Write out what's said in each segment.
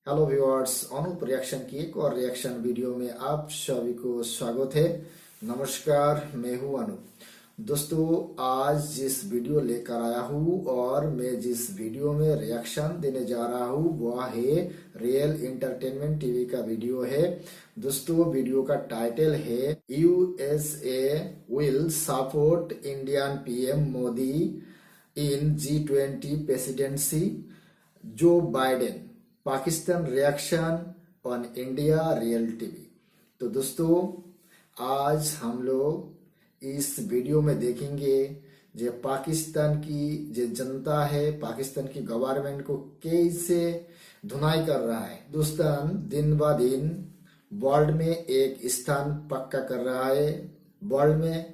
Hello viewers, Anoop reaction की एक और रिएक्शन वीडियो में आप सभी को स्वागत है। नमस्कार, मैं हूं अनूप। दोस्तों, आज जिस वीडियो लेकर आया हूं और मैं जिस वीडियो में रिएक्शन देने जा रहा हूं वह है रियल एंटरटेनमेंट टीवी का वीडियो है। दोस्तों, वीडियो का टाइटल है USA will support Indian PM Modi in G20 presidency, Joe Biden Pakistan reaction on India real TV. तो दोस्तों, आज हम लोग इस वीडियो में देखेंगे जो पाकिस्तान की जो जनता है, पाकिस्तान की गवर्नमेंट को कैसे धुनाई कर रहा है। हिंदुस्तान दिन ब दिन वर्ल्ड में एक स्थान पक्का कर रहा है। वर्ल्ड में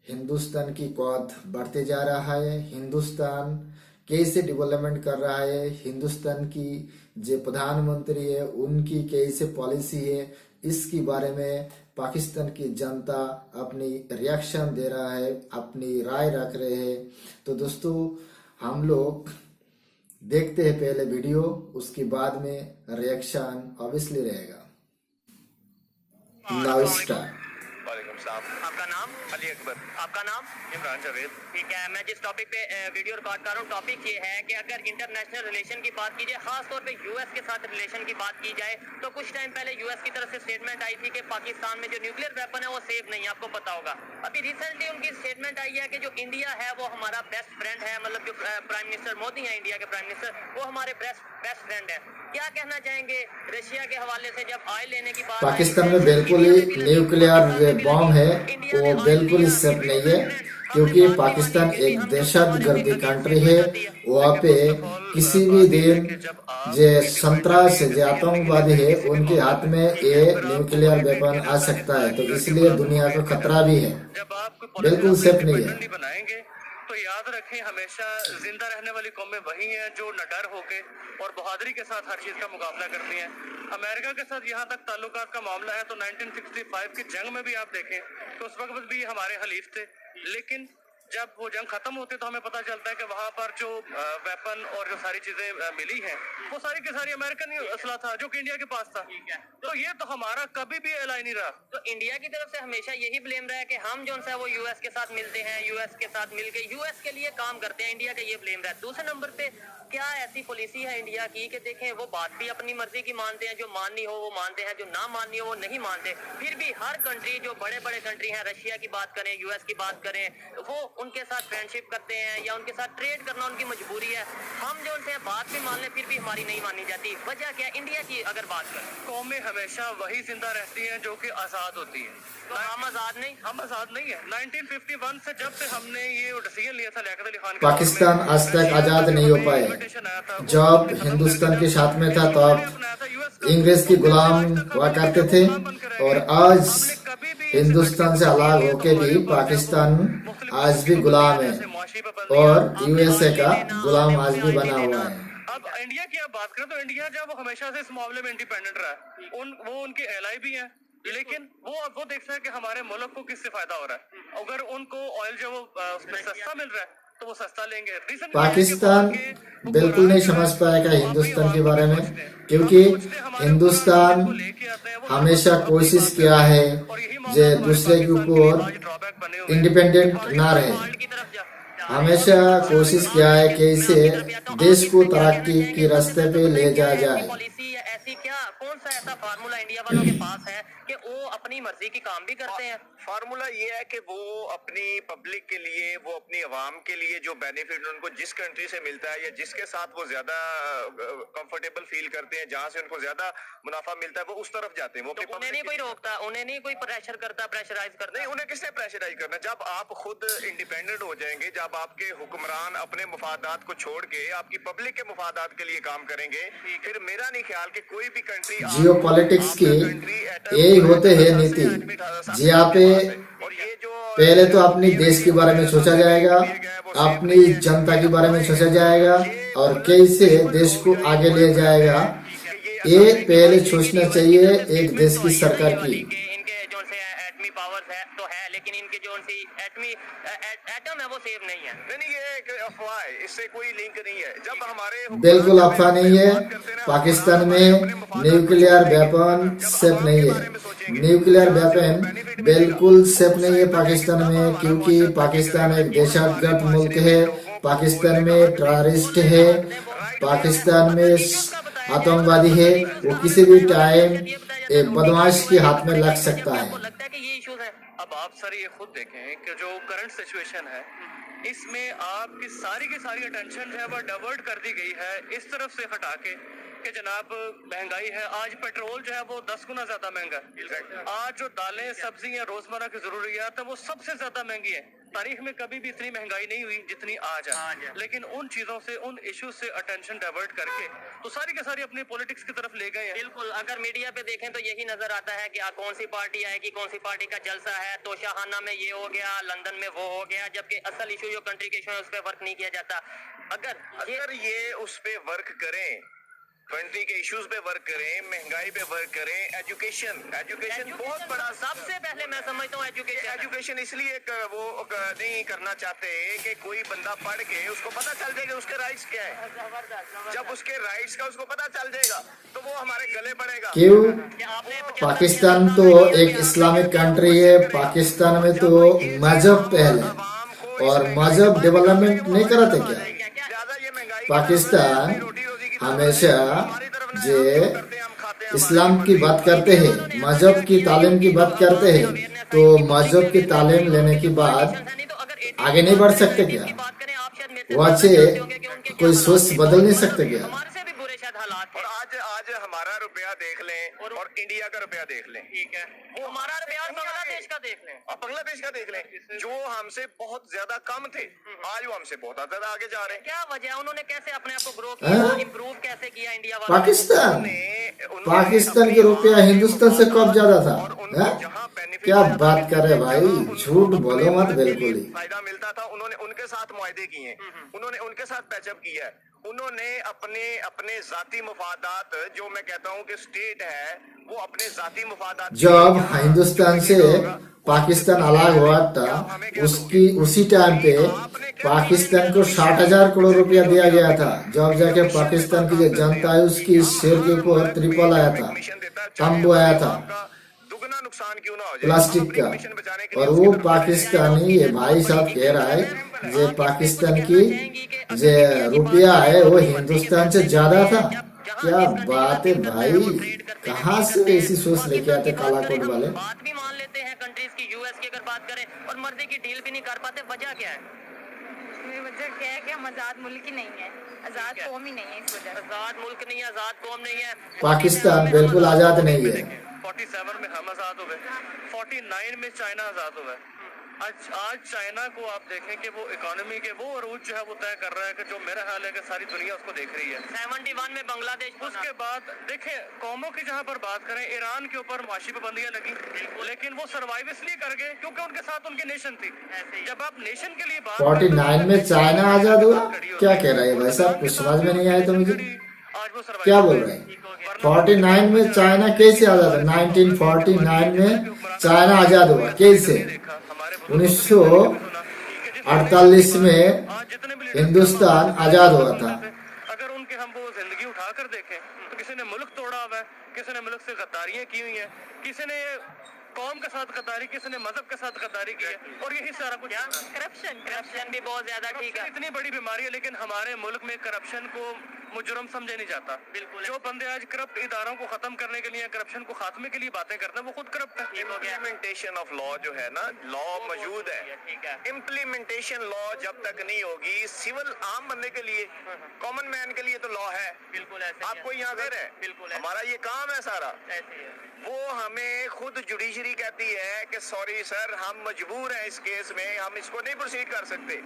हिंदुस्तान की कद बढ़ते जा रहा है। हिंदुस्तान कैसे डेवलपमेंट कर रहा है, हिंदुस्तान की जो प्रधानमंत्री है उनकी कैसे पॉलिसी है, इसके बारे में पाकिस्तान की जनता अपनी रिएक्शन दे रहा है, अपनी राय रख रहे हैं। तो दोस्तों, हम लोग देखते हैं पहले वीडियो, उसके बाद में रिएक्शन ऑब्वियसली रहेगा। Now start. आपका नाम? अली अकबर। आपका नाम? इमरान जावेद। ठीक है, मैं जिस टॉपिक पे वीडियो रिकॉर्ड कर रहा हूँ, टॉपिक ये है कि अगर इंटरनेशनल रिलेशन की बात की जाए, खास तौर पे यूएस के साथ रिलेशन की बात की जाए, तो कुछ टाइम पहले यूएस की तरफ से स्टेटमेंट आई थी कि पाकिस्तान में जो न्यूक्लियर वेपन है वो सेफ नहीं है, आपको पता होगा। अभी रिसेंटली उनकी स्टेटमेंट आई है कि जो इंडिया है वो हमारा बेस्ट फ्रेंड है, मतलब जो प्राइम मिनिस्टर मोदी है इंडिया के प्राइम मिनिस्टर, वो हमारे बेस्ट फ्रेंड है। क्या कहना चाहेंगे रशिया के हवाले से? जब ऑयल लेने की बात, पाकिस्तान में बिल्कुल ही न्यूक्लियर बॉम्ब है, वो बिल्कुल ही सेफ नहीं है, क्योंकि पाकिस्तान एक दहशतगर्दी कंट्री है। वहाँ पे किसी भी दिन जो संतरास जो आतंकवादी है उनके हाथ में ये न्यूक्लियर वेपन आ सकता है। तो इसलिए दुनिया को खतरा भी है, बिल्कुल सेफ नहीं है। बनाएंगे तो याद रखें, हमेशा जिंदा रहने वाली कौमें वही हैं जो निडर होके और बहादुरी के साथ हर चीज का मुकाबला करती हैं। अमेरिका के साथ यहाँ तक ताल्लुकात का मामला है तो 1965 की जंग में भी आप देखें तो उस वक्त भी हमारे हलीफ थे, लेकिन जब वो जंग खत्म होती है तो हमें पता चलता है कि वहां पर जो वेपन और जो सारी चीजें मिली हैं वो सारी की सारी अमेरिकन असला था जो कि इंडिया के पास था। तो ये तो हमारा कभी भी एलाई नहीं रहा। तो इंडिया की तरफ से हमेशा यही ब्लेम रहा है कि हम जो है वो यूएस के साथ मिलते हैं, यूएस के साथ मिलके यूएस के लिए काम करते हैं, इंडिया का ये ब्लेम रहा है। दूसरे नंबर पे क्या ऐसी पॉलिसी है इंडिया की कि देखें वो बात भी अपनी मर्जी की मानते हैं, जो माननी हो वो मानते हैं, जो ना माननी हो वो नहीं मानते। फिर भी हर कंट्री, जो बड़े बड़े कंट्री हैं, रशिया की बात करें, यूएस की बात करें, वो उनके साथ फ्रेंडशिप करते हैं या उनके साथ ट्रेड करना उनकी मजबूरी है। हम जो उनसे बात भी मान लें फिर भी हमारी नहीं मानी जाती। वजह क्या? इंडिया की अगर बात करें, कौमें हमेशा वही जिंदा रहती हैं जो कि आजाद होती हैं। तो हम आजाद नहीं, हम आजाद नहीं है। 1951 से जब से हमने ये डिसीजन लिया था लियाकत अली खान, पाकिस्तान आज तक आजाद नहीं हो पाए। जब हिंदुस्तान के साथ में था तब इंग्रेज की गुलाम हुआ करते थे, और आज हिंदुस्तान से अलग होके भी पाकिस्तान आज भी गुलाम है और यूएसए का गुलाम आज भी बना हुआ है। अब इंडिया की आप बात करें तो इंडिया जब वो हमेशा से इस मामले में इंडिपेंडेंट रहा है, वो उनके एलाई भी हैं, लेकिन वो देखता है कि हमारे मुल्क को किससे फायदा हो रहा है। अगर उनको ऑयल जो उसमें सस्ता मिल रहा है तो वो सस्ता लेंगे। पाकिस्तान बिल्कुल नहीं समझ पाएगा हिंदुस्तान के बारे में, क्योंकि हिंदुस्तान हमेशा कोशिश किया है जो दूसरे के ऊपर इंडिपेंडेंट ना रहे। हमेशा कोशिश किया है कि इसे देश को तरक्की के रास्ते पे ले जाया जाए। पॉलिसी ऐसी क्या, कौन सा ऐसा फार्मूला इंडिया वालों के पास है कि वो अपनी मर्जी की काम भी करते हैं? फार्मूला ये है कि वो अपनी पब्लिक के लिए, वो अपनी आवाम के लिए जो बेनिफिट उनको जिस कंट्री से मिलता है या जिसके साथ वो ज्यादा कंफर्टेबल फील करते हैं, जहाँ से उनको ज्यादा मुनाफा मिलता है, वो उस तरफ जाते हैं। वो तो उन्हें नहीं कोई रोकता, उन्हें नहीं कोई प्रेशर करता, प्रेशराइज करता? नहीं, उन्हें किसने प्रेशराइज करना? जब आप खुद इंडिपेंडेंट हो जाएंगे, जब आपके हुक्मरान अपने मुफादात को छोड़ के आपकी पब्लिक के मुफादात के लिए काम करेंगे, फिर मेरा नहीं ख्याल कि कोई भी कंट्री जियो पॉलिटिक्स की यही होते हैं नीति। जहाँ पे पहले तो अपनी देश के बारे में सोचा जाएगा, अपनी जनता के बारे में सोचा जाएगा और कैसे देश को आगे ले जाएगा, ये पहले सोचना चाहिए एक देश की सरकार की। इनके जो से एटमी पावर्स है तो है, लेकिन इनके जो उनकी एटम है वो सेफ नहीं है। नहीं, ये एक अफवाह है, इससे कोई लिंक नहीं है। जब हमारे बिल्कुल अफवाह नहीं है। पाकिस्तान में न्यूक्लियर वेपन सेफ नहीं है। न्यूक्लियर वेपन बिल्कुल सेफ नहीं है पाकिस्तान में, क्योंकि पाकिस्तान एक दहशतगर्द मुल्क है। पाकिस्तान में टेररिस्ट है, पाकिस्तान में आतंकवादी है, वो किसी भी टाइम एक बदमाश के हाथ में लग सकता है। लगता है कि ये इश्यूज है। अब आप सर ये खुद देखें कि जो करंट सिचुएशन है इसमें आपकी सारी अटेंशन जो है वो डाइवर्ट कर दी गई है इस तरफ से हटा के कि जनाब महंगाई है। आज पेट्रोल जो है वो 10 गुना ज्यादा महंगा है। आज जो दालें सब्जियां रोजमर्रा की जरूरियात है वो सबसे ज्यादा महंगी है। तारीख में कभी भी इतनी महंगाई नहीं हुई जितनी आज है। लेकिन उन चीजों से, उन इश्यूज से अटेंशन डाइवर्ट करके तो सारी के सारी अपनी पॉलिटिक्स की तरफ ले गए हैं। बिल्कुल, अगर मीडिया पे देखें तो यही नजर आता है कि कौन सी पार्टी आएगी, कौन सी पार्टी का जलसा है, तो शाहाना में ये हो गया, लंदन में वो हो गया, जबकि असल इशू जो कंट्री के इशू है उस पर वर्क नहीं किया जाता। अगर ये उस पे वर्क करें, कंट्री के इश्यूज पे वर्क करें, महंगाई पे वर्क करें, एजुकेशन बहुत बड़ा। सबसे पहले मैं समझता हूँ एजुकेशन इसलिए वो नहीं करना चाहते कि कोई बंदा पढ़ के उसको पता चल जाएगा उसके राइट्स क्या है। जब उसके राइट्स का उसको पता चल जाएगा तो वो हमारे गले पड़ेगा। क्यों? पाकिस्तान तो एक इस्लामिक कंट्री है। पाकिस्तान में तो मजहब पहले और मजहब डेवलपमेंट नहीं कराते क्या? पाकिस्तान हमेशा जे इस्लाम की बात करते हैं, मजहब की तालीम की बात करते हैं, तो मजहब की तालीम लेने के बाद आगे नहीं बढ़ सकते क्या? वहाँ से कोई सोच बदल नहीं सकते क्या? और आज हमारा रुपया देख लें और इंडिया का रुपया देख लें, ठीक है, वो हमारा रुपया और बांग्लादेश का देख लें और बांग्लादेश का देख लें, जो हमसे बहुत ज्यादा कम थे आज वो हमसे बहुत ज्यादा आगे जा रहे हैं। क्या वजह है? उन्होंने कैसे अपने आप को ग्रो किया, इम्प्रूव कैसे किया इंडिया वालों पाकिस्तान के रुपया हिंदुस्तान से कब ज्यादा था? क्या बात कर रहे भाई, झूठ बोलो मत। बिल्कुल ही फायदा मिलता था, उन्होंने उनके साथ मुआहदे किए, उन्होंने उनके साथ पैचअप किया है। उन्होंने अपने जाती मुफादात, जो मैं कहता हूँ कि स्टेट है वो अपने जाती मुफादात, जब हिंदुस्तान से पाकिस्तान अलग हुआ था उसी टाइम पे पाकिस्तान को 60,000 करोड़ रुपया दिया गया था। जब जाके पाकिस्तान की जो जनता है उसकी शेर के ऊपर ट्रिपल आया था, तंबू आया था दुगना नुकसान क्यों ना हो जाए प्लास्टिक का। और वो पाकिस्तानी ये भाई साहब कह रहा है जो पाकिस्तान की जो रुपया है वो हिंदुस्तान से ज्यादा था। क्या बात है भाई, कहाँ से ऐसी सोच लेके आते काला कोट वाले? बात भी मान लेते हैं कंट्रीज की, यूएस की अगर बात करें, और मर्जी की डील भी नहीं कर पाते। वजह क्या है? वजह क्या है कि हम आजाद मुल्क ही नहीं है, आजाद कौम ही नहीं है। इस वजह आजाद मुल्क नहीं है, आजाद कौम नहीं है। पाकिस्तान बिल्कुल आजाद नहीं है। 47 में हम आजाद हो गए, 49 में चाइना आजाद हो गए। आज चाइना को आप देखें कि वो इकोनॉमी के वो अरूज जो है वो तय कर रहा है कि जो मेरा हाल है कि सारी दुनिया उसको देख रही है। 71 में बांग्लादेश, उसके बाद देखें कौमों की जहाँ पर बात करें, ईरान के ऊपर मुआशी पाबंदियां लगी, लेकिन वो सर्वाइव इसलिए कर गए क्योंकि उनके साथ उनकी नेशन थी। जब आप नेशन के लिए बात 49 में चाइना आजाद हुआ? क्या कह रहा है भाई साहब, कुछ समझ में नहीं आया तो मुझे क्या बोल रहे हैं। 49 में चाइना कैसे आजाद हुआ? 1949 में चाइना आजाद हुआ कैसे? 1948 में हिंदुस्तान आजाद हुआ था। अगर उनके हम वो जिंदगी उठाकर देखें तो किसी ने मुल्क तोड़ा हुआ है, किसी ने मुल्क से गद्दारियां की हुई है, किसी ने कौम के साथ गद्दारी, किसी ने मजहब के साथ गद्दारी की है, और यही सारा कुछ। करप्शन भी बहुत ज्यादा, ठीक है, इतनी बड़ी बीमारी है, लेकिन हमारे मुल्क में करप्शन को मुजरम समझे नहीं जाता। बिल्कुल, जो बंदे आज करप्ट इदारों को खत्म करने के लिए, करप्शन को खात्मे के लिए बातें करते हैं, वो खुद करप्ट है। इम्प्लीमेंटेशन ऑफ लॉ जो है ना, लॉ मौजूद है, ठीक है, इम्प्लीमेंटेशन लॉ जब तक नहीं होगी, सिविल आम बंदे के लिए, कॉमन मैन के लिए तो लॉ है, बिल्कुल ऐसे आपको यहाँ घर है, बिल्कुल हमारा ये काम है सारा। ऐसे है। वो हमें खुद जुडिशरी कहती है कि सॉरी सर, हम मजबूर हैं इस केस में, हम इसको नहीं प्रोसीड कर सकते।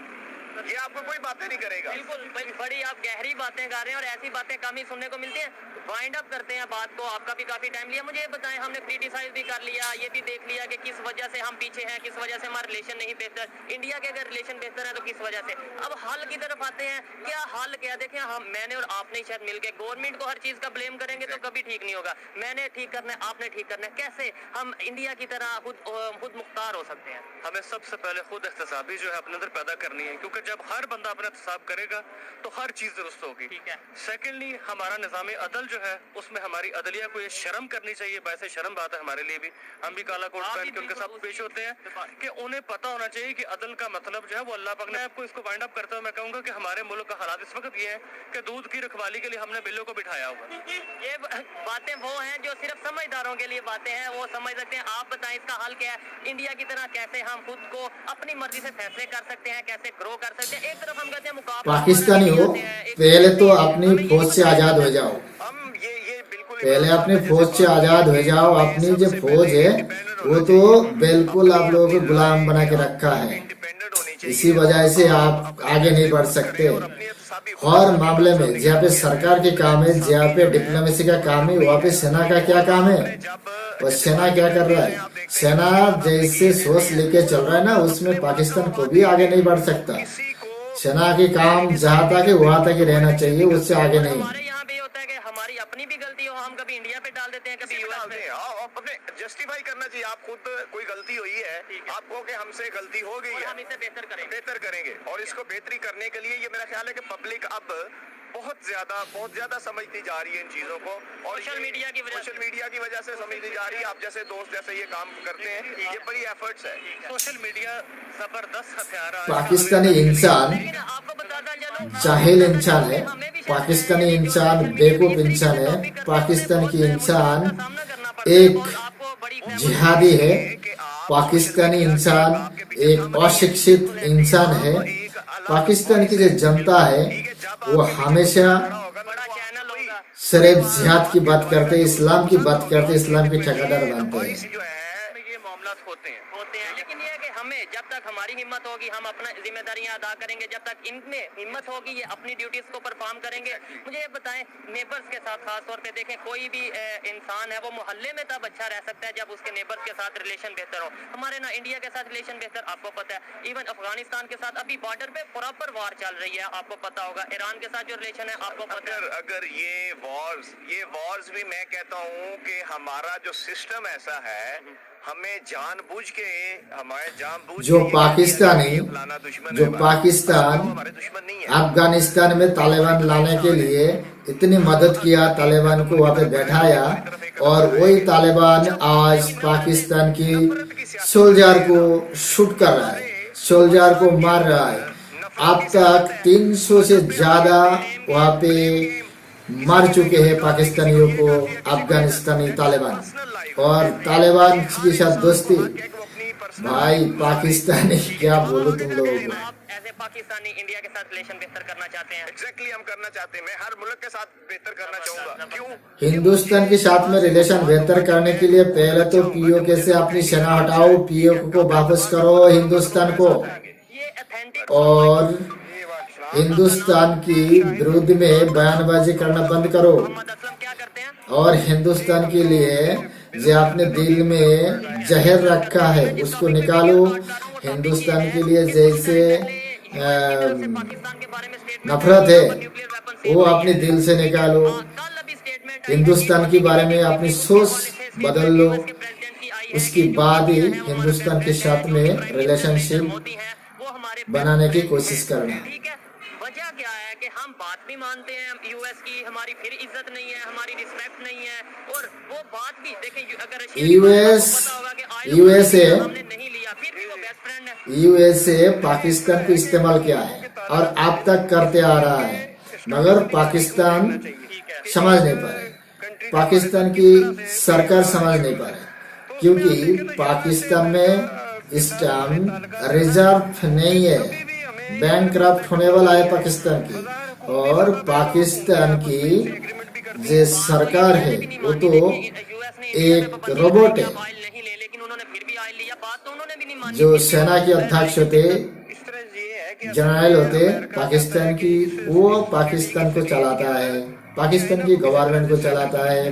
ये आपको कोई बातें नहीं करेगा। बिल्कुल, बड़ी आप गहरी बातें कर रहे हैं और ऐसी बातें कम ही सुनने को मिलती हैं। वाइंड अप करते हैं बात को, आपका भी काफी टाइम लिया। मुझे ये बताएं, हमने क्रिटिसाइज भी कर लिया, ये भी देख लिया कि किस वजह से हम पीछे हैं, किस वजह से हमारा रिलेशन नहीं बेहतर, इंडिया के अगर रिलेशन बेहतर है तो किस वजह से। अब हल की तरफ आते हैं, क्या हल क्या? देखें, हम मैंने और आपने शायद मिलकर गवर्नमेंट को हर चीज का ब्लेम करेंगे तो कभी ठीक नहीं होगा। मैंने ठीक करना है, आपने ठीक करना है। कैसे हम इंडिया की तरह खुद मुख्तार हो सकते हैं? हमें सबसे पहले खुद एहतसाबी जो है अपने अंदर पैदा करनी है, क्योंकि जब हर बंदा अपना एहतसाब करेगा तो हर चीज दुरुस्त होगी। ठीक है। सेकेंडली, हमारा निज़ाम अदल जो है उसमें हमारी अदलिया को ये शर्म करनी चाहिए। वैसे शर्म बात है हमारे लिए भी, हम भी काला कोट पहन के उनके साथ पेश होते हैं कि उन्हें पता होना चाहिए कि अदल का मतलब जो है वो अल्लाह पाक ने। आपको इसको वाइंड अप करता हूँ, मैं कहूँगा कि हमारे मुल्क का हालात इस वक्त ये है कि दूध की रखवाली के लिए हमने बिल्लों को बिठाया हुआ है। ये बातें वो हैं जो सिर्फ समझदारों के लिए बातें हैं, वो समझ सकते हैं। आप बताएं इसका हल क्या है? इंडिया की तरह कैसे हम खुद को अपनी मर्जी से फैसले कर सकते हैं, कैसे ग्रो कर सकते हैं? एक तरफ हम कहते हैं मुकाबला, पाकिस्तानी हो, पहले तो अपनी फौज से आजाद हो जाओ, हम ये बिल्कुल पहले अपनी फौज से आजाद हो जाओ। अपनी जो फौज है वो तो बिल्कुल आप लोगों को गुलाम बना के रखा है, इंडिपेंडेंट होनी चाहिए। इसी वजह से आप आगे नहीं बढ़ सकते। हर मामले में जहाँ पे सरकार के काम है, जहाँ पे डिप्लोमेसी का काम है, वहाँ पे सेना का क्या काम है? और सेना क्या कर रहा है? सेना जैसे सोच लेके चल रहा है ना, उसमें पाकिस्तान को भी आगे नहीं बढ़ सकता। सेना के काम जहाँ तक है वहाँ तक ही रहना चाहिए, उससे आगे नहीं। हमारे यहाँ पे होता है कि हमारी अपनी भी गलती हो, हम कभी इंडिया पे डाल देते हैं, कभी यूएस पे। अपने जस्टिफाई करना चाहिए। आप खुद कोई गलती हुई है, आपको कि हमसे गलती हो गई और है, हम इसे बेहतर करेंगे। और इसको बेहतरी करने के लिए ये मेरा ख्याल है कि पब्लिक अब बहुत ज्यादा समझती जा रही है इन चीजों को, और सोशल मीडिया की वजह से समझती जा रही है। आप जैसे दोस्त जैसे ये काम करते हैं, ये बड़ी एफर्ट्स है। सोशल मीडिया जबरदस्त हथियार है। पाकिस्तानी इंसान लेकिन आपको बताता चलूं, जाहिल इंसान है, पाकिस्तानी इंसान बेवकूफ इंसान है, पाकिस्तान की इंसान एक जिहादी है, पाकिस्तानी इंसान एक अशिक्षित इंसान है। पाकिस्तान की जो जनता है वो हमेशा बड़ा चैनल होगा, सिर्फ जिहाद की बात करते हैं, इस्लाम की बात करते हैं, इस्लाम के ठेकेदार बनते हैं। जो है ये मामला होते हैं। लेकिन ये है कि हमें जब तक हमारी हिम्मत होगी हम अपना जिम्मेदारियां अदा करेंगे, जब तक इनमें हिम्मत होगी ये अपनी ड्यूटीज को परफॉर्म करेंगे। मुझे ये बताएं, नेबर्स के साथ खास तौर पे देखें, कोई भी इंसान है वो मोहल्ले में तब अच्छा रह सकता है जब उसके नेबर्स के साथ रिलेशन बेहतर हो। हमारे ना इंडिया के साथ रिलेशन बेहतर, आपको पता है, इवन अफगानिस्तान के साथ अभी बॉर्डर पे प्रॉपर वार चल रही है, आपको पता होगा। ईरान के साथ जो रिलेशन है आपको पता है। अगर ये वॉर्स भी मैं कहता हूँ कि हमारा जो सिस्टम ऐसा है, हमें जो पाकिस्तान अफगानिस्तान में तालिबान लाने के लिए इतनी मदद किया, तालिबान को वहाँ पे बैठाया, और वही तालिबान आज पाकिस्तान की सोल्जर को शूट कर रहा है, सोल्जर को मार रहा है। अब तक 300 से ज्यादा वहाँ पे मार चुके हैं पाकिस्तानियों को अफगानिस्तानी तालिबान, और तालिबान के साथ दोस्ती। भाई पाकिस्तानी क्या बोलूं तुम लोगों को। आप ऐसे पाकिस्तानी इंडिया के साथ रिलेशन बेहतर करना चाहते हैं? एग्जैक्टली हम करना चाहते हैं। मैं हर मुल्क के साथ बेहतर करना चाहूंगा। क्यों? हिंदुस्तान के साथ में रिलेशन बेहतर करने के लिए पहले तो पीओके से अपनी सेना हटाओ, पीओके को वापस करो हिंदुस्तान को, ये ऑथेंटिक और हिंदुस्तान की विरुद्ध में बयानबाजी करना बंद करो, असलम क्या करते हैं? और हिंदुस्तान के लिए जो आपने दिल में जहर रखा है उसको निकालो। हिंदुस्तान के लिए जैसे पाकिस्तान के बारे में नफरत है वो अपने दिल से निकालो। हिंदुस्तान के बारे में अपनी सोच बदल लो, उसके बाद ही हिंदुस्तान के साथ में रिलेशनशिप बनाने की कोशिश करना। ठीक है, वजह क्या है कि हम बात भी मानते हैं यूएस की, हमारी फिर इज्जत नहीं है, हमारी रिस्पेक्ट नहीं है, और वो बात भी देखें, अगर यूएसए हमने नहीं लिया फिर भी वो बेस्ट फ्रेंड है। यूएसए पाकिस्तान को इस्तेमाल किया है और अब तक करते आ रहा है, मगर पाकिस्तान समझ नहीं पा रहे, पाकिस्तान की सरकार समझ नहीं पा रही, क्योंकि पाकिस्तान में इस टाइम रिजर्व नहीं है, बैंकक्रप्ट होने वाला है पाकिस्तान की। और पाकिस्तान की जो सरकार है वो तो एक रोबोट है। जो सेना के अध्यक्ष होते, जनरल होते पाकिस्तान की, वो पाकिस्तान को चलाता है। पाकिस्तान की गवर्नमेंट को चलाता है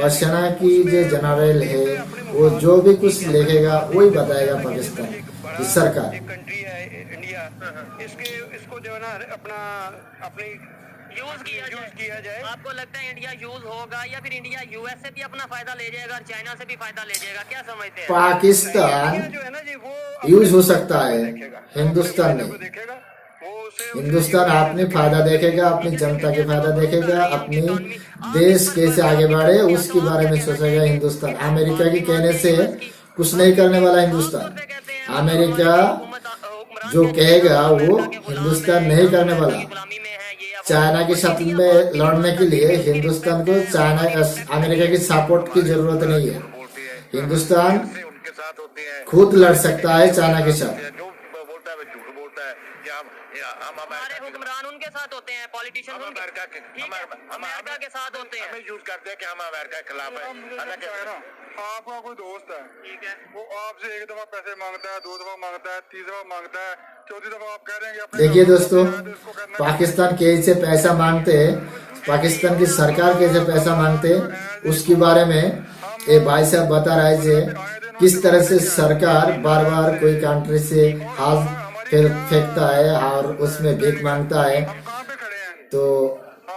और सेना की जो जनरल है वो जो भी कुछ लिखेगा वही बताएगा पाकिस्तान की सरकार। एक कंट्री है इंडिया, इसको जो है ना अपना अपनी यूज किया जाए। आपको लगता है इंडिया यूज होगा या फिर इंडिया यूएस से भी अपना फायदा ले जाएगा और चाइना से भी फायदा ले जाएगा, क्या समझते हैं? पाकिस्तान जो है ना जी वो यूज हो सकता है, हिंदुस्तान नहीं। देखेगा, वो उसे हिंदुस्तान अपनी फायदा देखेगा, अपनी जनता के फायदा देखेगा, अपनी देश कैसे आगे बढ़े उसके बारे में सोचेगा हिंदुस्तान। अमेरिका के कहने से कुछ नहीं करने वाला हिंदुस्तान। अमेरिका जो कहेगा वो हिंदुस्तान नहीं करने वाला। चाइना के साथ में लड़ने के लिए हिंदुस्तान को चाइना अमेरिका की सपोर्ट की जरूरत नहीं है। हिंदुस्तान उनके साथ होते हैं, खुद लड़ सकता है चाइना के साथ। जो बोलता है वो झूठ बोलता है। हम हमारे हुक्मरान उनके साथ होते हैं, पॉलिटिशियन अमेरिका के अमेरिका के साथ होते हैं। हमें यूज करते हैं कि हम अमेरिका के खिलाफ है। हालांकि आपका कोई दोस्त है, ठीक है, वो आपसे एक दफा पैसे मांगता है, 2 दफा मांगता है, 3 दफा मांगता है, 4थी दफा आप कह रहे हैं कि अपने देखिए दोस्तों, पाकिस्तान कैसे पैसा मांगते हैं, पाकिस्तान की सरकार कैसे पैसा मांगते हैं उसके बारे में ये भाई साहब बता रहे थे किस तरह से सरकार बार बार कोई कंट्री से हाथ फेंकता है और उसमें भीख मांगता है। कहाँ पे खड़े हैं? तो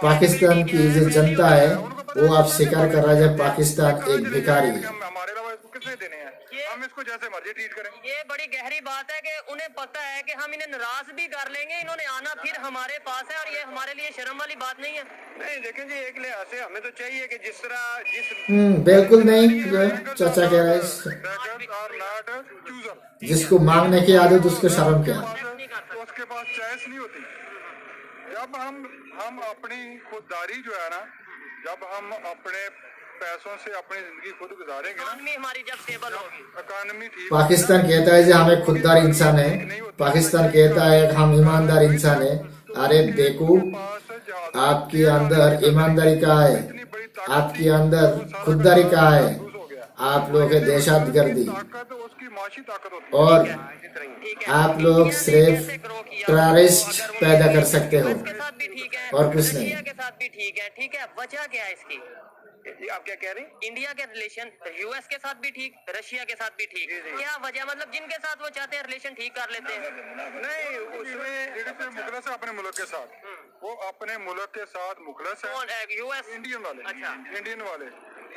पाकिस्तान की जो जनता है वो आप स्वीकार कर रहा है पाकिस्तान एक भिखारी है। हमारे अलावा इसको किसने देने हैं? हम इसको जैसे मर्जी ट्रीट करें। ये बड़ी गहरी बात है कि उन्हें पता है कि हम इन्हें नाराज भी कर लेंगे, इन्होंने आना फिर हमारे पास है और ये हमारे लिए शर्म वाली बात नहीं है। नहीं देखें जी, एक लिहाज से हमें तो चाहिए कि जिस तरह बिल्कुल नहीं, चाचा कह रहा है Beggars are not choosers. जिसको मांगने की आदत उसको शर्म क्या। तो उसके पास चॉइस नहीं होती। जब हम अपनी खुददारी जो है ना, जब हम अपने पैसों से अपनी जिंदगी खुद गुजारेंगे ना, इकोनॉमी हमारी जब स्टेबल होगी, इकोनॉमी ठीक पाकिस्तान कहता है कि हमें खुददार इंसान है, पाकिस्तान कहता है कि हम ईमानदार इंसान है। अरे देखो, आपके अंदर ईमानदारी कहाँ है, आपके अंदर खुददारी कहाँ है? आप लोग है देशहतगर्दी ताकत उसकी माशी ताकत होती है। और ठीक है। आप लोग सिर्फ टेररिस्ट पैदा कर सकते हो के साथ भी ठीक है और कुछ नहीं। रशिया के साथ भी ठीक है, ठीक है। वजह क्या है इसकी? आप क्या कह रहे हैं? इंडिया के रिलेशन यूएस के साथ भी ठीक, रशिया के साथ भी ठीक, क्या वजह? मतलब जिनके साथ वो चाहते हैं रिलेशन ठीक कर लेते हैं। नहीं, उसमें से मुखलस है अपने मुल्क के साथ, वो अपने मुल्क के साथ मुखलस है। कौन है? यूएस? इंडियन वाले, अच्छा। इंडियन वाले।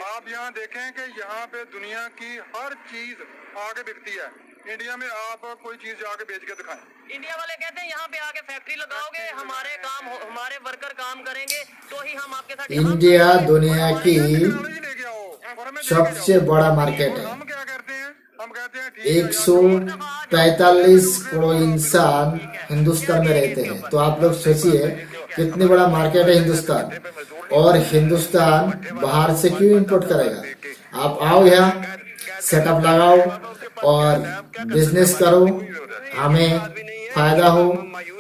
आप यहाँ देखें कि यहाँ पे दुनिया की हर चीज आगे बिकती है। इंडिया में आप कोई चीज जाके बेच के दिखाएं। इंडिया वाले कहते हैं यहाँ पे आके फैक्ट्री लगाओगे, हमारे वर्कर काम करेंगे तो ही हम आपके साथ। इंडिया दुनिया की टेक्नोलॉजी लेके आओ और हमें देके सबसे जाओ। बड़ा मार्केट और है। हम क्या करते हैं? हम कहते हैं ठीक है, 145 करोड़ इंसान हिंदुस्तान में रहते हैं। तो आप लोग सोचिए कितनी बड़ा मार्केट है हिंदुस्तान, और हिंदुस्तान बाहर से क्यों इंपोर्ट करेगा? आप आओ यहाँ, सेटअप लगाओ और बिजनेस करो, हमें फायदा हो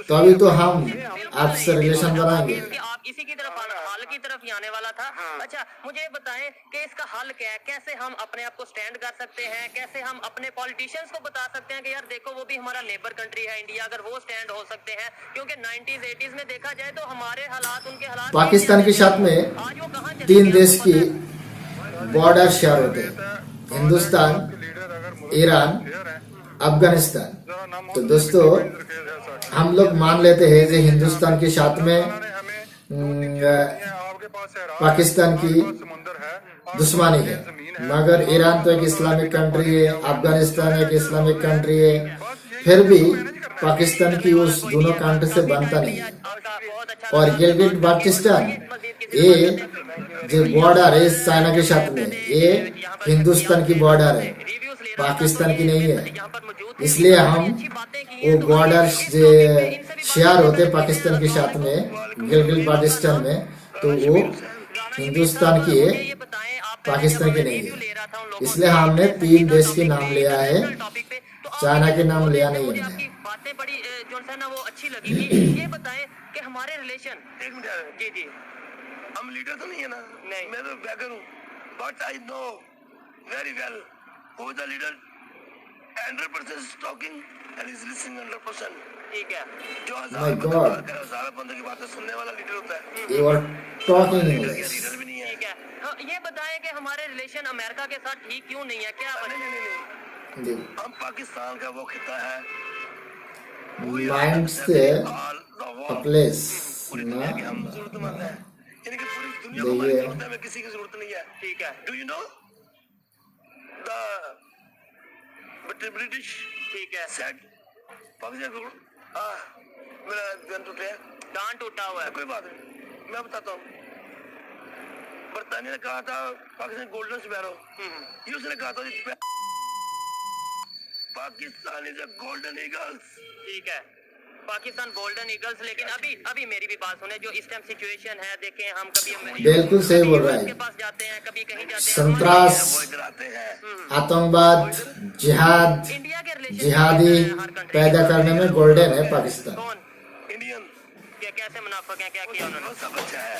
तभी तो हम आपसे रिलेशन बनाएंगे। आप इसी की तरफ हल की तरफ ही आने वाला था। अच्छा, मुझे बताएं कि इसका हल क्या है? कैसे हम अपने आप को स्टैंड कर सकते हैं? कैसे हम अपने पॉलिटिशियंस को बता सकते हैं कि यार देखो वो भी हमारा नेबर कंट्री है इंडिया, अगर वो स्टैंड हो सकते हैं? क्योंकि 90s 80s में देखा जाए तो हमारे हालात उनके हालात पाकिस्तान के साथ में आज वो कहाँ चले 3 गए देश आपको की पता है? बॉर्डर शेयर होते हैं, हिंदुस्तान, लीडर अगर मुल्क ईरान, शेयर है, अफगानिस्तान। जरा नाम तो दोस्तों, हम लोग मान लेते हैं कि हिंदुस्तान के साथ में आपके पास है, पाकिस्तान की समुंदर है, दुश्मनी है, मगर ईरान तो एक इस्लामिक कंट्री है, अफगानिस्तान एक इस्लामिक कंट्री है, फिर भी पाकिस्तान की उस दोनों कंट्री से बनता नहीं है। बहुत अच्छा और गिलगिट बाल्टिस्तान ये जो बॉर्डर है चाइना के साथ में, ये हिंदुस्तान की बॉर्डर है, पाकिस्तान की नहीं है। इसलिए हम वो बॉर्डर जो शेयर होते हैं पाकिस्तान के साथ में, गिलगिट बाल्टिस्तान में, तो वो हिंदुस्तान की है, पाकिस्तान की नहीं है। इसलिए हमने 3 देश के नाम लिया है, चाइना के नाम लिया नहीं है। आपकी बातें बड़ी जो है ना वो अच्छी लगी थी। ये बताएं कि हमारे रिलेशन, एक मिनट, जी जी, हम लीडर तो नहीं है ना? नहीं। मैं तो बैगर हूँ, but I know very well who the leader 100% is talking and is listening 100%. ठीक है। जो My हजार बंदे God. बात करे, हजार बंदों की बातें सुनने वाला लीडर होता है। You are talking leader English. भी नहीं है। ठीक है। हाँ, ये बताएं कि हमारे रिलेशन अमेरिका के साथ ठीक क्यों नहीं है, क्या नहीं वजह? नहीं नहीं, देखो, हम पाकिस्तान का वो खिता है, माइंड से पूरी प्लेस दुनिया के ना हम जरूरतमंद हैं, यानी कि पूरी दुनिया को हमारी देखिए। जरूरत है, हमें किसी की जरूरत नहीं है। ठीक है। Do you know the British ठीक है। सेड पाकिस्तान को मेरा गन टूटे है, दांत टूटा हुआ है। कोई बात नहीं, मैं बताता हूँ। बरतानिया ने कहा था पाकिस्तान गोल्डन स्पैरो, ये उसने कहा था Pakistan is a golden eagles. ठीक है, पाकिस्तान गोल्डन ईगल्स। लेकिन अभी मेरी भी बात सुने, जो इस टाइम सिचुएशन है, देखें हम कभी बिल्कुल सही बोल रहा US के है। पास जाते हैं, कभी कहीं जाते हैं, संतरास, वो इधर आते हैं, आतंकवाद, जिहाद, इंडिया के रिलेशन जिहादी पैदा करने में गोल्डन है पाकिस्तान। कौन इंडियन कैसे मुनाफिक हैं, क्या किया उन्होंने? बहुत सब अच्छा है।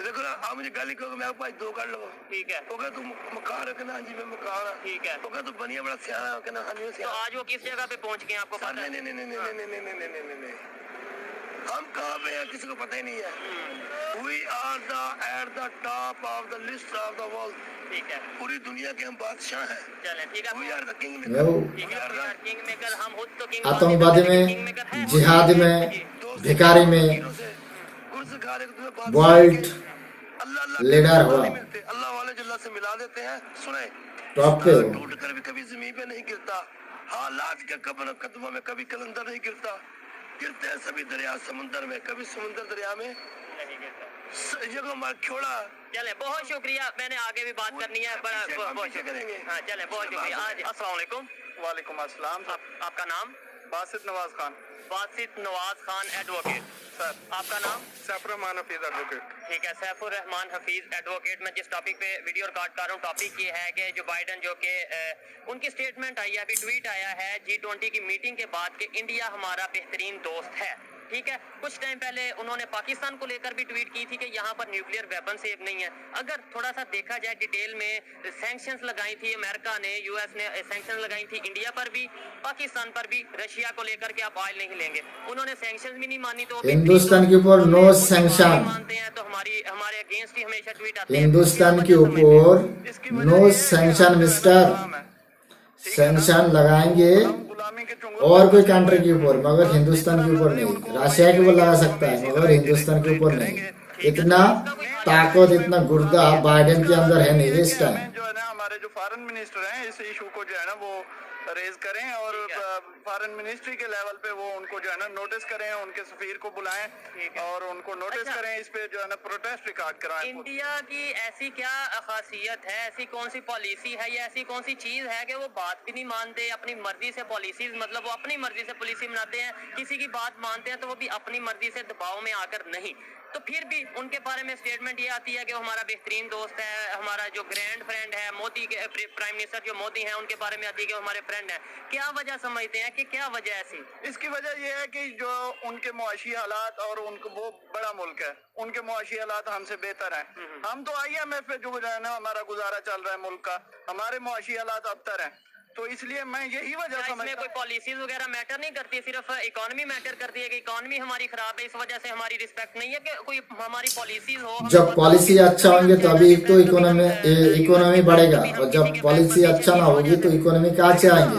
देखो ना, आप मुझे गाली कहो, मैं भाई दो कर लो, ठीक है। वो कहे तू मकान है, कहना हाँ जी मैं मकान है, ठीक है। वो कहे तू बनिया बड़ा सियाना है, कहना हाँ जी मैं तो सियाना। आज वो किस जगह पे पहुंच गए आपको पता है? नहीं नहीं नहीं नहीं नहीं नहीं नहीं नहीं नहीं नहीं, हम कहाँ पे हैं किसी को पता ही नहीं है। We are the at the top of the list of the world. ठीक है, पूरी दुनिया के हम बादशाह हैं। चलें, ठीक है। वी आर द किंग वो ठीक है, किंग मेकर हम खुद तो किंग आतंकवादी में, जिहाद में, भिखारी में वर्ल्ड लीडर हुआ, अल्लाह वाले जो अल्लाह से मिला देते हैं। सुने, टॉप पे हो। टूट कर भी कभी जमीन पे नहीं गिरता, हालात के कदमों में कभी कलंदर नहीं गिरता, गिरते हैं सभी दरिया समुंदर में, कभी समुंदर दरिया में नहीं गिरता। जगह मार छोड़ा। चले, बहुत शुक्रिया, मैंने आगे भी बात करनी है, बड़ा बहुत पीछे करेंगे। हाँ, चले, बहुत शुक्रिया। आज अस्सलाम वालेकुम। वालेकुम अस्सलाम। आपका नाम? बासित नवाज खान। बासित नवाज खान एडवोकेट। सर, आपका नाम? सैफर रहमान हफीज एडवोकेट। ठीक है, सैफुर रहमान हफीज एडवोकेट। मैं जिस टॉपिक पे वीडियो रिकॉर्ड कर रहा हूँ, टॉपिक ये है कि जो बाइडन, जो कि उनकी स्टेटमेंट आई है, अभी ट्वीट आया है G20 की मीटिंग के बाद कि इंडिया हमारा बेहतरीन दोस्त है। ठीक है, कुछ टाइम पहले उन्होंने पाकिस्तान को लेकर भी ट्वीट की थी कि यहाँ पर न्यूक्लियर वेपन सेफ नहीं है। अगर थोड़ा सा देखा जाए डिटेल में, सैंक्शंस लगाई थी अमेरिका ने, US ने सैंक्शंस लगाई थी इंडिया पर भी, पाकिस्तान पर भी, रशिया को लेकर के आप ऑयल नहीं लेंगे। उन्होंने सैंक्शंस भी नहीं मानी, तो हिंदुस्तान के ऊपर नो सैंक्शन, मानते हैं तो हमारे अगेंस्ट ही हमेशा ट्वीट आते हैं। हिंदुस्तान के ऊपर नो सैंक्शन मिस्टर। सैंक्शन लगाएंगे और कोई कंट्री के ऊपर, मगर हिंदुस्तान के ऊपर नहीं। रशिया के ऊपर लगा सकता है मगर हिंदुस्तान के ऊपर नहीं। इतना ताकत, इतना गुर्दा बाइडेन के अंदर है नहीं इस टाइम। जो है ना, हमारे जो फॉरेन मिनिस्टर हैं, इस इशू को जो है ना वो रेज करें और फॉरेन मिनिस्ट्री के लेवल पे वो उनको जो है ना नोटिस करें, उनके सफीर को बुलाएं और उनको नोटिस करें, इस पे जो है ना प्रोटेस्ट रिकॉर्ड कराएं। इंडिया की ऐसी क्या खासियत है, ऐसी कौन सी पॉलिसी है या ऐसी कौन सी चीज है कि वो बात भी नहीं मानते, अपनी मर्जी से पॉलिसीज, मतलब वो अपनी मर्जी से पॉलिसी बनाते हैं, किसी की बात मानते हैं तो वो भी अपनी मर्जी से दबाव में आकर नहीं। तो फिर भी उनके बारे में स्टेटमेंट ये आती है कि वो हमारा बेहतरीन दोस्त है, हमारा जो ग्रैंड फ्रेंड है, मोदी के प्राइम मिनिस्टर जो मोदी हैं उनके बारे में आती है कि वो हमारे फ्रेंड हैं। क्या वजह समझते हैं कि क्या वजह ऐसी? इसकी वजह यह है कि जो उनके मुआशी हालात, और उनको वो बड़ा मुल्क है, उनके मुआशी हालात हमसे बेहतर हैं। हम तो IMF पे जो है ना हमारा गुजारा चल रहा है मुल्क का, हमारे मुआशी हालात अबतर हैं। तो इसलिए मैं यही वजह समझता इसमें कोई पॉलिसीज वगैरह मैटर नहीं करती, सिर्फ इकोनॉमी मैटर करती है कि इकोनॉमी हमारी खराब है, इस वजह से हमारी रिस्पेक्ट नहीं है कि कोई हमारी पॉलिसीज हो। जब पॉलिसी अच्छा होंगे तो अभी तो इकोनॉमी बढ़ेगा, और जब पॉलिसी अच्छा ना होगी तो इकोनॉमी कहाँ से आएंगे।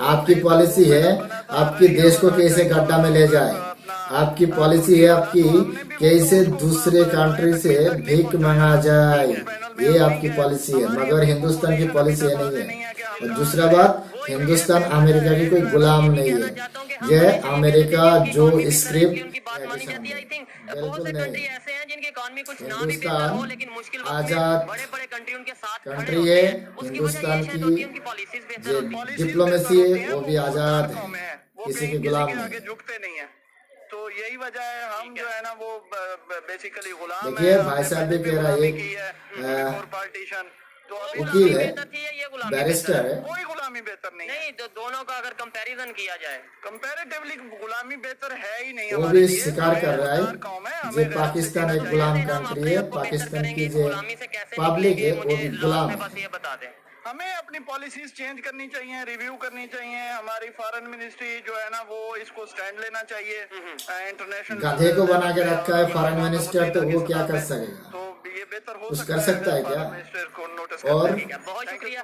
आपकी पॉलिसी है आपकी देश को कैसे गड्ढा में ले जाए, आपकी पॉलिसी है आपकी कैसे दूसरे कंट्री से भीख मंगा जाए, ये आपकी पॉलिसी है। मगर हिंदुस्तान की पॉलिसी है नहीं है। और दूसरा बात, हिंदुस्तान अमेरिका की कोई गुलाम नहीं है। यह अमेरिका जो स्क्रिप्ट बिल्कुल नहीं। हिंदुस्तान आजाद कंट्री है, हिंदुस्तान की जो डिप्लोमेसी है वो भी आजाद है, किसी के गुलाम नहीं। झुकते नहीं है। तो यही वजह है, हम जो है ना वो बेसिकली गुलाम है। देखिए भाई साहब भी कह रहा है, पार्टीशन तो वकील है, बैरिस्टर है, कोई गुलामी बेहतर नहीं है। नहीं, तो दोनों का अगर कंपैरिजन किया जाए, कंपैरेटिवली गुलामी बेहतर है ही नहीं। वो भी स्वीकार कर रहा है जो पाकिस्तान एक गुलाम कंट्री है, पाकिस्तान की जो पब्लिक है वो भी गुलाम है। बस ये बता दें हमें अपनी पॉलिसीज चेंज करनी चाहिए, रिव्यू करनी चाहिए। हमारी फॉरेन मिनिस्ट्री जो है ना वो इसको स्टैंड लेना चाहिए। इंटरनेशनल गधे को बना के रखा है फॉरेन मिनिस्टर, तो वो क्या कर सकेगा? तो ये बेहतर हो कुछ सकता कर सकता है क्या? मिनिस्टर को नोटिस और बहुत शुक्रिया।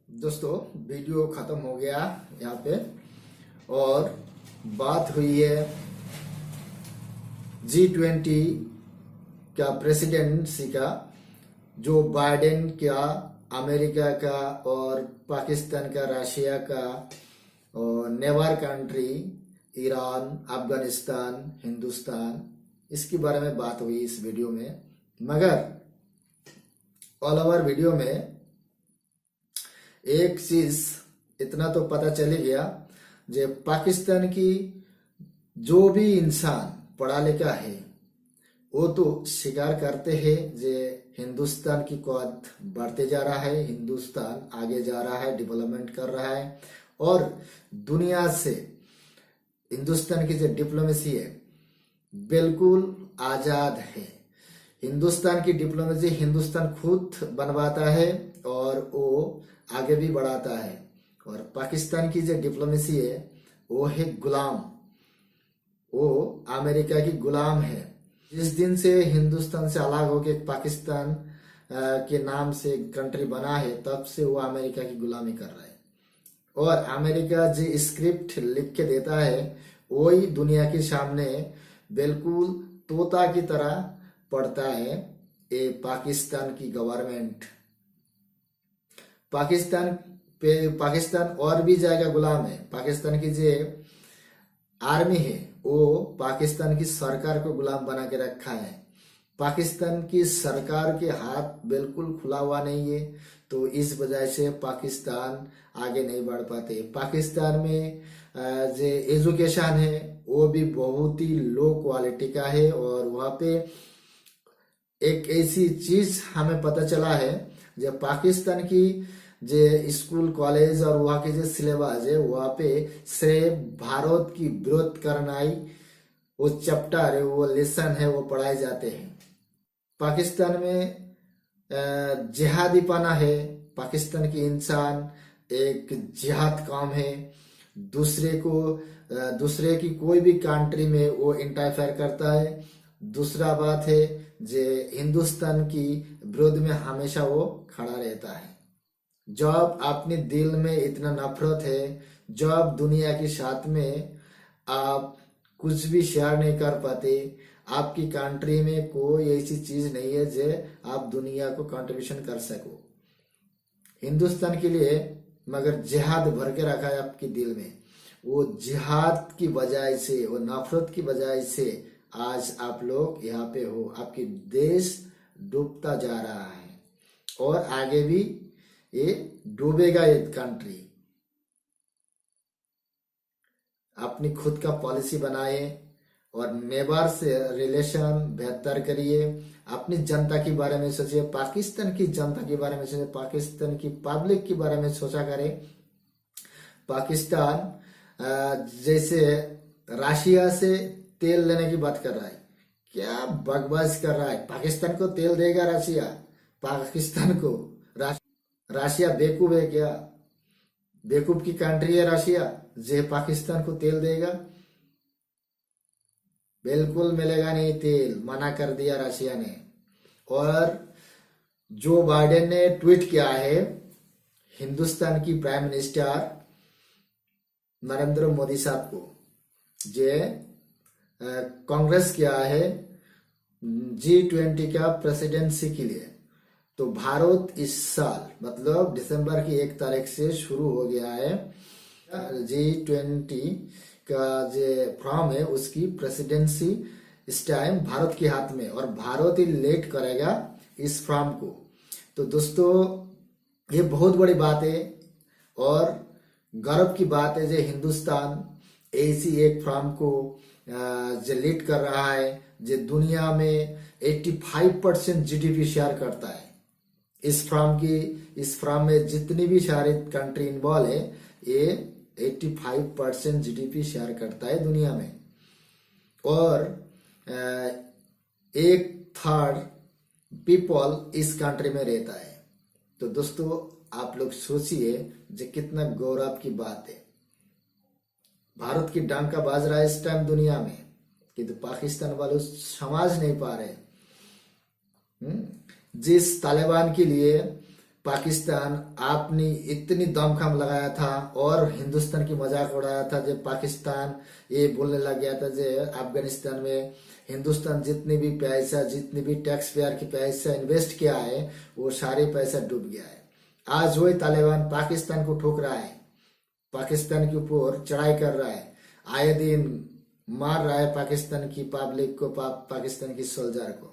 दोस्तों वीडियो खत्म हो गया यहाँ पे, और बात हुई है G20 का प्रेसिडेंसी का, जो बाइडेन का, अमेरिका का और पाकिस्तान का, रशिया का और never country, Iran, Afghanistan, Hindustan, इसके बारे में बात हुई इस वीडियो में। मगर ऑल ओवर वीडियो में एक चीज इतना तो पता चल गया, जो पाकिस्तान की जो भी इंसान पढ़ा लिखा है वो तो स्वीकार करते हैं जे हिंदुस्तान की कद बढ़ते जा रहा है, हिंदुस्तान आगे जा रहा है, डेवलपमेंट कर रहा है, और दुनिया से हिंदुस्तान की जो डिप्लोमेसी है बिल्कुल आजाद है। हिंदुस्तान की डिप्लोमेसी हिंदुस्तान खुद बनवाता है और वो आगे भी बढ़ाता है। और पाकिस्तान की जो डिप्लोमेसी है वो है गुलाम, वो अमेरिका की गुलाम है। जिस दिन से हिंदुस्तान से अलग होके पाकिस्तान के नाम से कंट्री बना है, तब से वो अमेरिका की गुलामी कर रहा है। और अमेरिका जो स्क्रिप्ट लिख के देता है वही दुनिया के सामने बिल्कुल तोता की तरह पढ़ता है ये पाकिस्तान की गवर्नमेंट। पाकिस्तान और भी जाएगा गुलाम है। पाकिस्तान की जो आर्मी है वो पाकिस्तान की सरकार को गुलाम बना के रखा है। पाकिस्तान की सरकार के हाथ बिल्कुल खुला हुआ नहीं है, तो इस वजह से पाकिस्तान आगे नहीं बढ़ पाते। पाकिस्तान में जो एजुकेशन है वो भी बहुत ही लो क्वालिटी का है। और वहाँ पे एक ऐसी चीज हमें पता चला है, जब पाकिस्तान की जो स्कूल कॉलेज और वहाँ के जो सिलेबस है वहाँ पे सिर्फ भारत की विरोध करना ही वो चैप्टर है, वो लेसन है, वो पढ़ाए जाते हैं। पाकिस्तान में जिहादीपना है। पाकिस्तान की इंसान एक जिहाद काम है, दूसरे की कोई भी कंट्री में वो इंटरफेयर करता है। दूसरा बात है जे हिंदुस्तान की विरोध में हमेशा वो खड़ा रहता है। जब अपने दिल में इतना नफरत है, जब दुनिया के साथ में आप कुछ भी शेयर नहीं कर पाते, आपकी कंट्री में कोई ऐसी चीज नहीं है जो आप दुनिया को कंट्रीब्यूशन कर सको हिंदुस्तान के लिए, मगर जिहाद भर के रखा है आपके दिल में। वो जिहाद की वजह से, वो नफरत की वजह से आज आप लोग यहाँ पे हो। आपकी देश डूबता जा रहा है और आगे भी ये डूबेगा ये कंट्री। अपनी खुद का पॉलिसी बनाए और नेबर से रिलेशन बेहतर करिए। अपनी जनता के बारे में सोचिए, पाकिस्तान की जनता के बारे में सोचिए, पाकिस्तान की पब्लिक के बारे में सोचा करें। पाकिस्तान जैसे रशिया से तेल लेने की बात कर रहा है, क्या बकवास कर रहा है। पाकिस्तान को तेल देगा रशिया? पाकिस्तान को रशिया बेवकूफ है क्या? बेवकूफ की कंट्री है रशिया जो पाकिस्तान को तेल देगा? बिल्कुल मिलेगा नहीं तेल, मना कर दिया रशिया ने। और जो बाइडेन ने ट्वीट किया है, हिंदुस्तान की प्राइम मिनिस्टर नरेंद्र मोदी साहब को, जे कांग्रेस किया है G20 का प्रेसिडेंसी के लिए। तो भारत इस साल मतलब दिसंबर की 1 तारीख से शुरू हो गया है G20 का जो फॉर्म है उसकी प्रेसिडेंसी इस टाइम भारत के हाथ में, और भारत ही लीड करेगा इस फॉर्म को। तो दोस्तों ये बहुत बड़ी बात है और गर्व की बात है जो हिंदुस्तान ऐसी एक फॉर्म को जो लीड कर रहा है, जो दुनिया में 85% जीडीपी शेयर करता है। इस फॉर्म में जितनी भी सारी कंट्री इन्वॉल्व है, ये 85% जीडीपी शेयर करता है दुनिया में। और 1/3 पीपल इस कंट्री में रहता है। तो दोस्तों आप लोग सोचिए जो कितना गौरव की बात है। भारत की डंका बाज रहा है इस टाइम दुनिया में, किंतु पाकिस्तान वालों समझ नहीं पा रहे। जिस तालिबान के लिए पाकिस्तान आपने इतनी दमखम लगाया था और हिंदुस्तान की मजाक उड़ाया था, जब पाकिस्तान ये बोलने लग गया था जो अफगानिस्तान में हिंदुस्तान जितनी भी पैसा, जितनी भी टैक्स पेयर की पैसा इन्वेस्ट किया है वो सारे पैसा डूब गया है। आज वही तालिबान पाकिस्तान को ठोक रहा है, पाकिस्तान के ऊपर चढ़ाई कर रहा है, आए दिन मार रहा है पाकिस्तान की पब्लिक को, पाकिस्तान की सोल्जर को।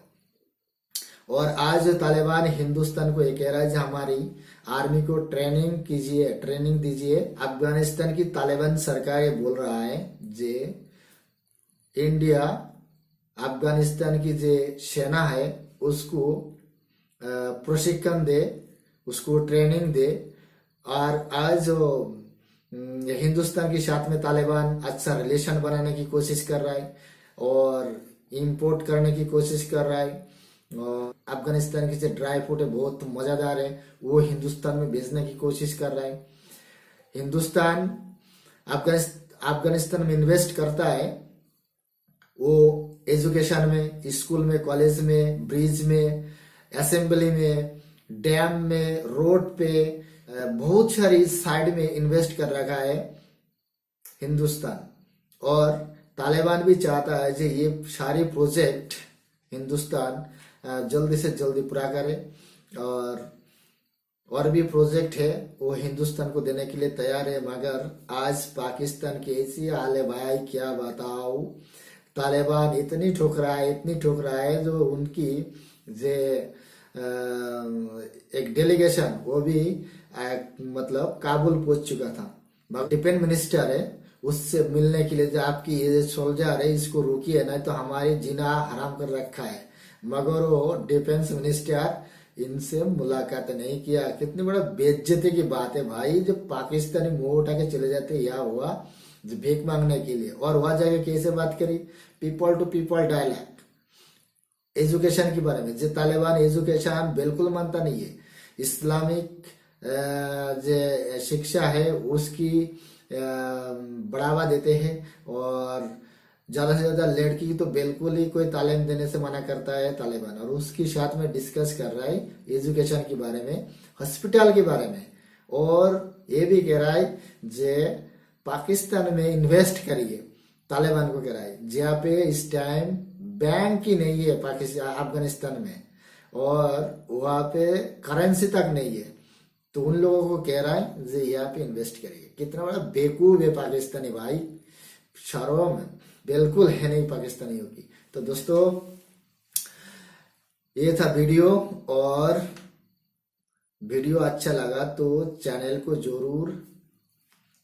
और आज तालिबान हिंदुस्तान को ये कह रहा है कि हमारी आर्मी को ट्रेनिंग कीजिए, ट्रेनिंग दीजिए। अफगानिस्तान की तालिबान सरकार ये बोल रहा है जे इंडिया अफगानिस्तान की जो सेना है उसको प्रशिक्षण दे, उसको ट्रेनिंग दे। और आज हिंदुस्तान के साथ में तालिबान अच्छा रिलेशन बनाने की कोशिश कर रहा है और इंपोर्ट करने की कोशिश कर रहा है। और अफगानिस्तान के जो ड्राई फ्रूट है बहुत मजेदार है, वो हिंदुस्तान में भेजने की कोशिश कर रहा है। हिंदुस्तान अफगानिस्तान में इन्वेस्ट करता है, वो एजुकेशन में, स्कूल में, कॉलेज में, ब्रिज में, असेंबली में, डैम में, रोड पे, बहुत सारी साइड में इन्वेस्ट कर रखा है हिंदुस्तान। और तालिबान भी चाहता है कि ये सारे प्रोजेक्ट हिंदुस्तान जल्दी से जल्दी पूरा करे। और भी प्रोजेक्ट है वो हिंदुस्तान को देने के लिए तैयार है। मगर आज पाकिस्तान की ऐसी हाल है भाई, क्या बताओ। तालिबान इतनी ठोक रहा है, इतनी ठोक रहा है, जो उनकी जे एक डेलीगेशन वो भी मतलब काबुल पहुंच चुका था। डिफेंस मिनिस्टर है, उससे मिलने के लिए जो आपकी ये सोल्जर है इसको रोकिए, नहीं तो हमारी जीना हराम कर रखा है। मगर वो डिफेंस मिनिस्टर इनसे मुलाकात नहीं किया। कितनी बड़ा बेइज्जती की बात है भाई, जब पाकिस्तानी मुंह उठा के चले जाते या हुआ जो भीख मांगने के लिए, और वहां जाके कैसे बात करी, people to people dialogue. Education के बारे में जो तालिबान एजुकेशन बिल्कुल मानता नहीं है, इस्लामिक जो शिक्षा है उसकी बढ़ावा देते हैं। और ज्यादा से ज्यादा लड़की की तो बिल्कुल ही कोई तालीम देने से मना करता है तालिबान। और उसके साथ में डिस्कस कर रहा है एजुकेशन के बारे में, हॉस्पिटल के बारे में, और ये भी कह रहा है जे पाकिस्तान में इन्वेस्ट करिए। तालिबान को कह रहा है जहाँ पे इस टाइम बैंक ही नहीं है पाकिस्तान अफगानिस्तान में, और वहां पे करेंसी तक नहीं है, तो उन लोगों को कह रहा है जे यहाँ पे इन्वेस्ट करिए। कितना बड़ा बेवकूफ है पाकिस्तानी भाई, शर्म बिल्कुल है नहीं पाकिस्तानियों की। तो दोस्तों ये था वीडियो, और वीडियो अच्छा लगा तो चैनल को जरूर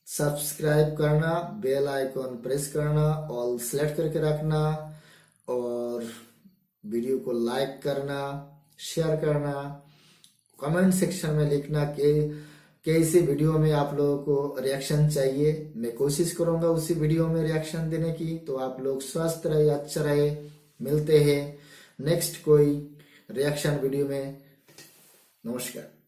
सब्सक्राइब करना, बेल आइकॉन प्रेस करना, ऑल सेलेक्ट करके रखना, और वीडियो को लाइक करना, शेयर करना, कमेंट सेक्शन में लिखना कि कैसी वीडियो में आप लोगों को रिएक्शन चाहिए। मैं कोशिश करूंगा उसी वीडियो में रिएक्शन देने की। तो आप लोग स्वस्थ रहे, अच्छा रहे। मिलते हैं नेक्स्ट कोई रिएक्शन वीडियो में। नमस्कार।